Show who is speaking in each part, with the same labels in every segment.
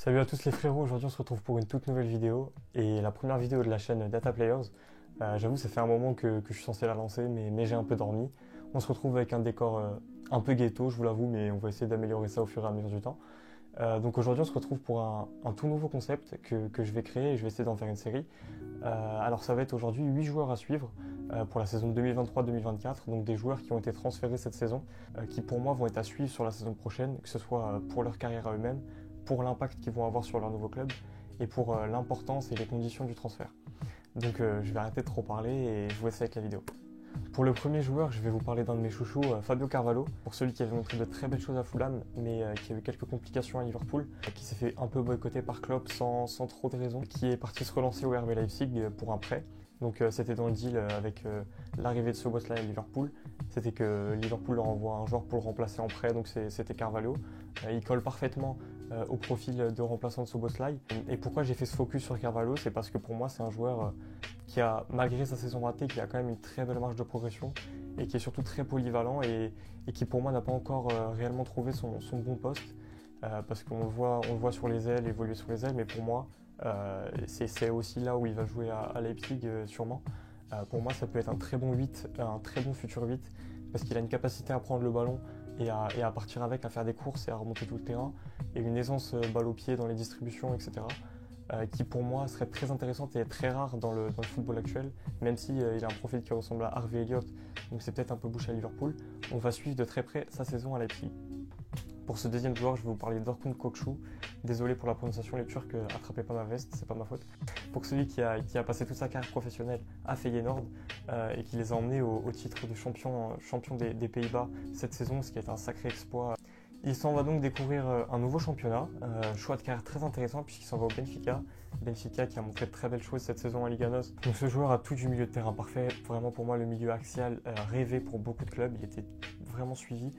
Speaker 1: Salut à tous les frérots, aujourd'hui on se retrouve pour une toute nouvelle vidéo et la première vidéo de la chaîne Data Players. J'avoue ça fait un moment que je suis censé la lancer mais j'ai un peu dormi. On se retrouve avec un décor un peu ghetto, je vous l'avoue, mais on va essayer d'améliorer ça au fur et à mesure du temps. Donc aujourd'hui on se retrouve pour un tout nouveau concept que je vais créer et je vais essayer d'en faire une série. Alors ça va être aujourd'hui 8 joueurs à suivre pour la saison 2023-2024, donc des joueurs qui ont été transférés cette saison, qui pour moi vont être à suivre sur la saison prochaine, que ce soit pour leur carrière à eux-mêmes, pour l'impact qu'ils vont avoir sur leur nouveau club et pour l'importance et les conditions du transfert. Donc je vais arrêter de trop parler et je vous laisse avec la vidéo. Pour le premier joueur, je vais vous parler d'un de mes chouchous, Fabio Carvalho, pour celui qui avait montré de très belles choses à Fulham, mais qui a eu quelques complications à Liverpool, qui s'est fait un peu boycotter par Klopp sans trop de raison, qui est parti se relancer au RB Leipzig pour un prêt. Donc c'était dans le deal avec l'arrivée de Szoboszlai à Liverpool, c'était que Liverpool leur envoie un joueur pour le remplacer en prêt, donc c'était Carvalho. Il colle parfaitement au profil de remplaçant de Szoboszlai. Et pourquoi j'ai fait ce focus sur Carvalho, c'est parce que pour moi c'est un joueur qui a, malgré sa saison ratée, qui a quand même une très belle marge de progression et qui est surtout très polyvalent et qui pour moi n'a pas encore réellement trouvé son bon poste parce qu'on le voit sur les ailes, évoluer sur les ailes, mais pour moi c'est aussi là où il va jouer à Leipzig sûrement. Pour moi ça peut être un très bon 8, un très bon futur 8 parce qu'il a une capacité à prendre le ballon et à partir avec, à faire des courses et à remonter tout le terrain et une aisance balle au pied dans les distributions, etc. Qui pour moi serait très intéressante et très rare dans le football actuel, même si il a un profil qui ressemble à Harvey Elliott, donc c'est peut-être un peu bouché à Liverpool. On va suivre de très près sa saison à Leipzig. Pour ce deuxième joueur, je vais vous parler d'Orkun Kökçü. Désolé pour la prononciation, les Turcs attrapez pas ma veste, c'est pas ma faute. Pour celui qui a passé toute sa carrière professionnelle à Feyenoord et qui les a emmenés au titre de champion des Pays-Bas cette saison, ce qui est un sacré exploit. Il s'en va donc découvrir un nouveau championnat, choix de carrière très intéressant puisqu'il s'en va au Benfica. Benfica qui a montré de très belles choses cette saison à Liga NOS. Donc ce joueur a tout du milieu de terrain parfait, vraiment pour moi le milieu axial rêvé pour beaucoup de clubs, il était vraiment suivi.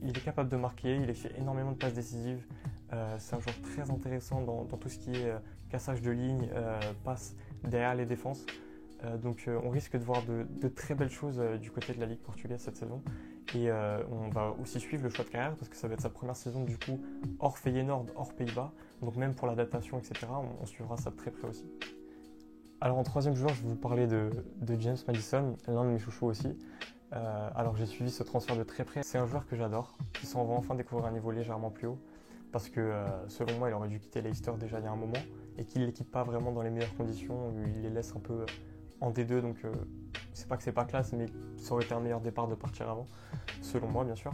Speaker 1: Il est capable de marquer, il a fait énormément de passes décisives, c'est un joueur très intéressant dans tout ce qui est cassage de ligne, passe derrière les défenses. Donc on risque de voir de très belles choses du côté de la Ligue portugaise cette saison. Et on va aussi suivre le choix de carrière parce que ça va être sa première saison du coup hors Feyenoord, hors Pays-Bas. Donc même pour l'adaptation, etc., on suivra ça de très près aussi. Alors en troisième joueur, je vais vous parler de James Maddison, l'un de mes chouchous aussi. Alors j'ai suivi ce transfert de très près. C'est un joueur que j'adore, qui s'en va enfin découvrir un niveau légèrement plus haut. Parce que selon moi, il aurait dû quitter Leicester déjà il y a un moment et qu'il ne l'équipe pas vraiment dans les meilleures conditions. Il les laisse un peu en D2, donc c'est pas que c'est pas classe, mais ça aurait été un meilleur départ de partir avant, selon moi bien sûr.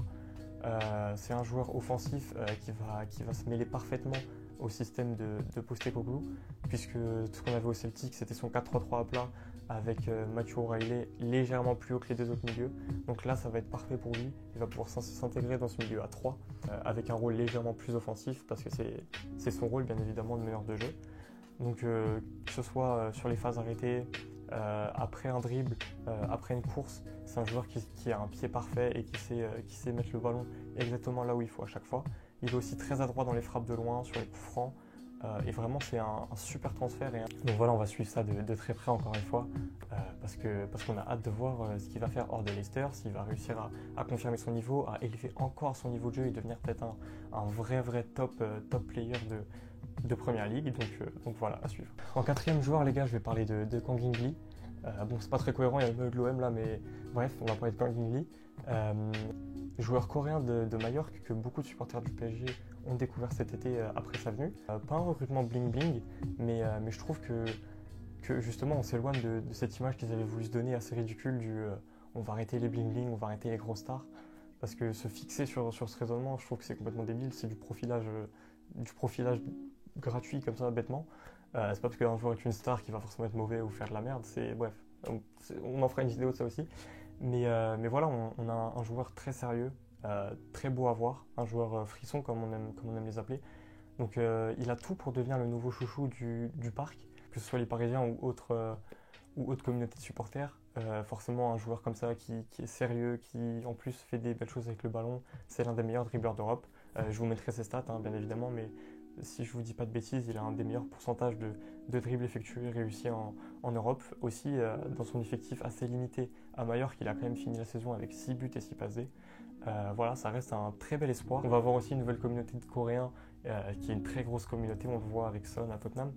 Speaker 1: C'est un joueur offensif qui va se mêler parfaitement au système de Postecoglou, puisque ce qu'on avait au Celtic c'était son 4-3-3 à plat avec Matthew O'Reilly légèrement plus haut que les deux autres milieux. Donc là ça va être parfait pour lui, il va pouvoir s'intégrer dans ce milieu à 3 avec un rôle légèrement plus offensif parce que c'est son rôle bien évidemment de meneur de jeu. Donc que ce soit sur les phases arrêtées, après un dribble, après une course, c'est un joueur qui a un pied parfait et qui sait mettre le ballon exactement là où il faut à chaque fois. Il est aussi très adroit dans les frappes de loin, sur les coups francs, et vraiment c'est un super transfert. Donc voilà, on va suivre ça de très près encore une fois, parce qu'on a hâte de voir ce qu'il va faire hors de Leicester, s'il va réussir à confirmer son niveau, à élever encore son niveau de jeu et devenir peut-être un vrai top player de première ligue, donc voilà, à suivre. En quatrième joueur, les gars, je vais parler de Kang In Lee. Bon, c'est pas très cohérent, il y a le de l'OM là, mais bref, on va parler de Kang In Lee. Joueur coréen de Majorque que beaucoup de supporters du PSG ont découvert cet été après sa venue. Pas un recrutement bling bling, mais je trouve que justement on s'éloigne de cette image qu'ils avaient voulu se donner assez ridicule du on va arrêter les bling bling, on va arrêter les grosses stars. Parce que se fixer sur ce raisonnement, je trouve que c'est complètement débile, c'est du profilage gratuit comme ça, bêtement. C'est pas parce qu'un joueur est une star qui va forcément être mauvais ou faire de la merde, bref, on en fera une vidéo de ça aussi. Mais voilà, on a un joueur très sérieux, très beau à voir, un joueur frisson comme on aime les appeler. Donc il a tout pour devenir le nouveau chouchou du parc, que ce soit les Parisiens ou autres communautés de supporters. Forcément un joueur comme ça qui est sérieux, qui en plus fait des belles choses avec le ballon, c'est l'un des meilleurs dribbleurs d'Europe. Je vous mettrai ses stats bien évidemment, mais si je vous dis pas de bêtises, il a un des meilleurs pourcentages de dribbles effectués réussis en Europe. Aussi, dans son effectif assez limité à Majorque, il a quand même fini la saison avec 6 buts et 6 passes D. Voilà, ça reste un très bel espoir. On va avoir aussi une nouvelle communauté de Coréens qui est une très grosse communauté, on le voit avec Son à Tottenham,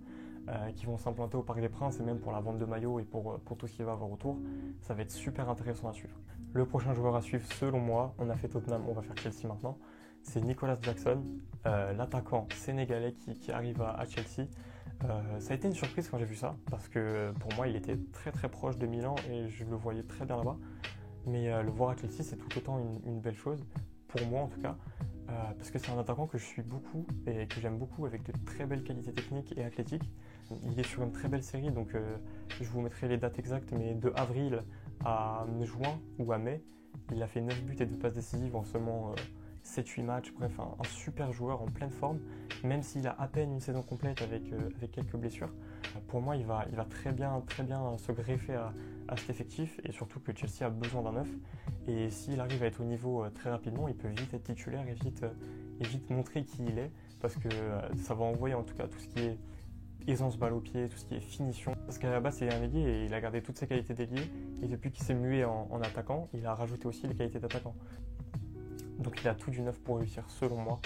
Speaker 1: qui vont s'implanter au Parc des Princes et même pour la vente de maillots et pour tout ce qui va avoir autour. Ça va être super intéressant à suivre. Le prochain joueur à suivre, selon moi, on a fait Tottenham, on va faire Chelsea maintenant, c'est Nicolas Jackson, l'attaquant sénégalais qui arrive à Chelsea. Ça a été une surprise quand j'ai vu ça, parce que pour moi il était très très proche de Milan et je le voyais très bien là-bas. Mais le voir à Chelsea, c'est tout autant une belle chose, pour moi en tout cas, parce que c'est un attaquant que je suis beaucoup et que j'aime beaucoup, avec de très belles qualités techniques et athlétiques. Il est sur une très belle série, donc je vous mettrai les dates exactes, mais de avril à juin ou à mai, il a fait 9 buts et 2 passes décisives en seulement 7-8 matchs. Bref, un super joueur en pleine forme, même s'il a à peine une saison complète avec quelques blessures. Pour moi, il va très bien se greffer à cet effectif, et surtout que Chelsea a besoin d'un neuf. Et s'il arrive à être au niveau très rapidement, il peut vite être titulaire et vite montrer qui il est, parce que ça va envoyer en tout cas tout ce qui est aisance balle au pied, tout ce qui est finition. Parce qu'à la base, c'est un ailier et il a gardé toutes ses qualités d'ailier, et depuis qu'il s'est mué en attaquant, il a rajouté aussi les qualités d'attaquant. Donc il a tout du neuf pour réussir selon moi,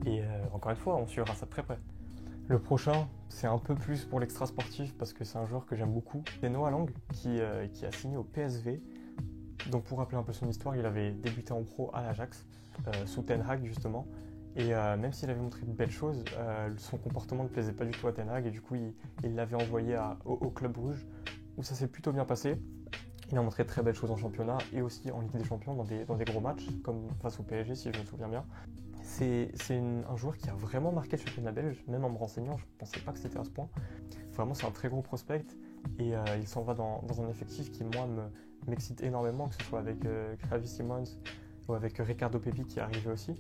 Speaker 1: et encore une fois, on suivra ça de très près. Le prochain, c'est un peu plus pour l'extra sportif parce que c'est un joueur que j'aime beaucoup. C'est Noah Lang qui a signé au PSV. Donc pour rappeler un peu son histoire, il avait débuté en pro à l'Ajax, sous Ten Hag justement. Et même s'il avait montré de belles choses, son comportement ne plaisait pas du tout à Ten Hag, et du coup il l'avait envoyé au Club Brugge, où ça s'est plutôt bien passé. Il a montré de très belles choses en championnat et aussi en Ligue des Champions dans des gros matchs, comme face au PSG si je me souviens bien. C'est un joueur qui a vraiment marqué le championnat belge, même en me renseignant, je ne pensais pas que c'était à ce point. Vraiment, c'est un très gros prospect, et il s'en va dans un effectif qui, moi, m'excite énormément, que ce soit avec Xavi Simons ou avec Ricardo Pepi qui est arrivé aussi.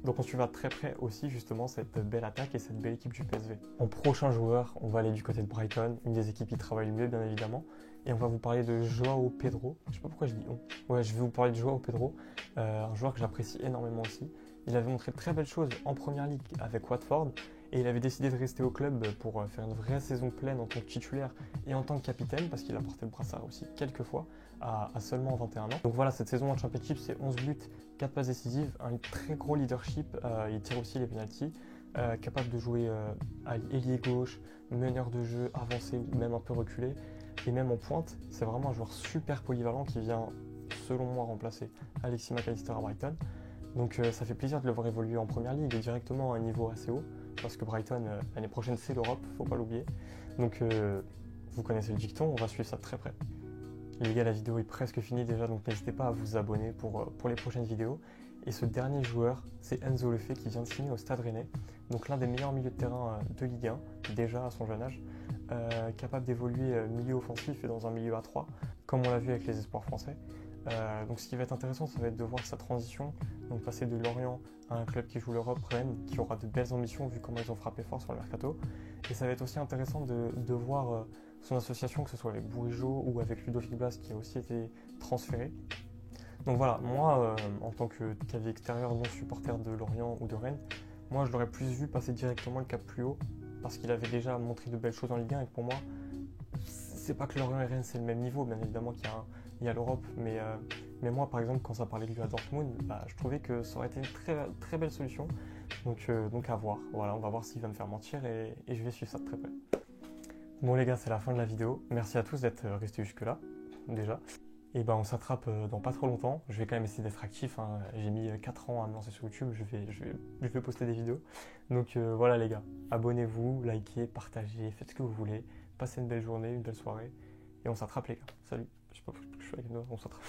Speaker 1: Donc on suivra de très près aussi justement cette belle attaque et cette belle équipe du PSV. En prochain joueur, on va aller du côté de Brighton, une des équipes qui travaille le mieux bien évidemment. Et on va vous parler de João Pedro. Je sais pas pourquoi je dis on. Ouais, je vais vous parler de João Pedro, un joueur que j'apprécie énormément aussi. Il avait montré de très belles choses en première ligue avec Watford, et il avait décidé de rester au club pour faire une vraie saison pleine en tant que titulaire et en tant que capitaine, parce qu'il a porté le brassard aussi quelques fois à seulement 21 ans. Donc voilà, cette saison en Championship, c'est 11 buts, 4 passes décisives, un très gros leadership, il tire aussi les pénaltys, capable de jouer à ailier gauche, meneur de jeu, avancé ou même un peu reculé, et même en pointe. C'est vraiment un joueur super polyvalent qui vient, selon moi, remplacer Alexis McAllister à Brighton. Donc ça fait plaisir de le voir évoluer en première ligue et directement à un niveau assez haut, parce que Brighton, l'année prochaine, c'est l'Europe, faut pas l'oublier. Donc vous connaissez le dicton, on va suivre ça de très près. Les gars, la vidéo est presque finie déjà, donc n'hésitez pas à vous abonner pour les prochaines vidéos. Et ce dernier joueur, c'est Enzo Lefebvre qui vient de signer au Stade Rennais, donc l'un des meilleurs milieux de terrain de Ligue 1, déjà à son jeune âge, capable d'évoluer milieu offensif et dans un milieu à 3, comme on l'a vu avec les espoirs français. Donc ce qui va être intéressant, ça va être de voir sa transition, donc passer de Lorient à un club qui joue l'Europe, Rennes, qui aura de belles ambitions vu comment ils ont frappé fort sur le mercato. Et ça va être aussi intéressant de voir son association, que ce soit avec Bourigeaud ou avec Ludovic Blas qui a aussi été transféré. Donc voilà, moi en tant qu'avis extérieur non supporter de Lorient ou de Rennes, moi je l'aurais plus vu passer directement le cap plus haut, parce qu'il avait déjà montré de belles choses en Ligue 1, et pour moi, c'est pas que Lorient et Rennes c'est le même niveau, bien évidemment qu'il y a l'Europe, mais moi par exemple quand ça parlait de lui à Dortmund, je trouvais que ça aurait été une très, très belle solution, donc à voir. Voilà, on va voir s'il va me faire mentir, et je vais suivre ça de très près. Bon les gars, c'est la fin de la vidéo, merci à tous d'être restés jusque là déjà, et on s'attrape dans pas trop longtemps. Je vais quand même essayer d'être actif, hein. J'ai mis 4 ans à me lancer sur YouTube, je vais poster des vidéos, donc voilà les gars, abonnez-vous, likez, partagez, faites ce que vous voulez, passez une belle journée, une belle soirée, et on s'attrape les gars, salut. Je sais pas, je suis avec nous, on s'attrape.